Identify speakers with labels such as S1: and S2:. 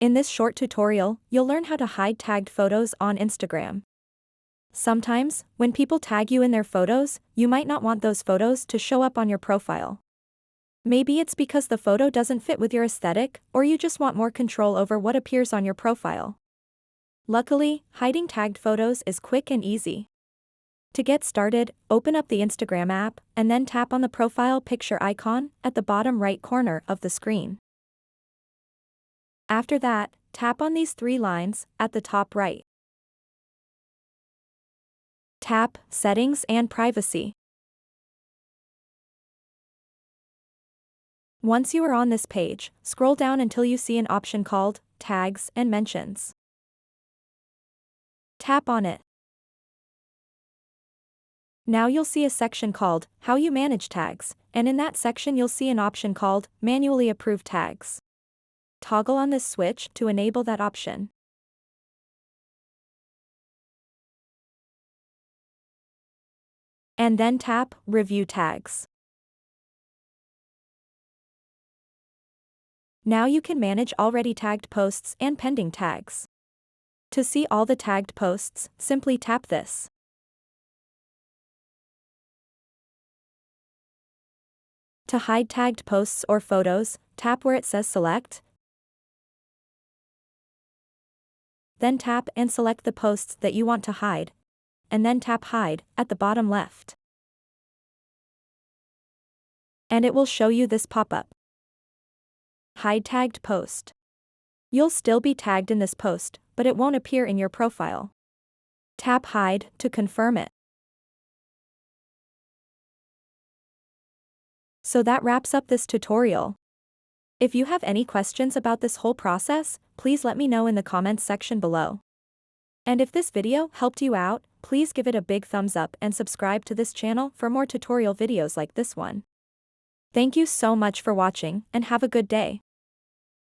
S1: In this short tutorial, you'll learn how to hide tagged photos on Instagram. Sometimes, when people tag you in their photos, you might not want those photos to show up on your profile. Maybe it's because the photo doesn't fit with your aesthetic, or you just want more control over what appears on your profile. Luckily, hiding tagged photos is quick and easy. To get started, open up the Instagram app, and then tap on the profile picture icon at the bottom right corner of the screen. After that, tap on these three lines at the top right. Tap Settings and Privacy. Once you are on this page, scroll down until you see an option called Tags and Mentions. Tap on it. Now you'll see a section called How You Manage Tags, and in that section you'll see an option called Manually Approve Tags. Toggle on this switch to enable that option. And then tap Review Tags. Now you can manage already tagged posts and pending tags. To see all the tagged posts, simply tap this. To hide tagged posts or photos, tap where it says Select. Then tap and select the posts that you want to hide, and then tap Hide at the bottom left. And it will show you this pop-up. Hide tagged post. You'll still be tagged in this post, but it won't appear in your profile. Tap Hide to confirm it. So that wraps up this tutorial. If you have any questions about this whole process, please let me know in the comments section below. And if this video helped you out, please give it a big thumbs up and subscribe to this channel for more tutorial videos like this one. Thank you so much for watching and have a good day.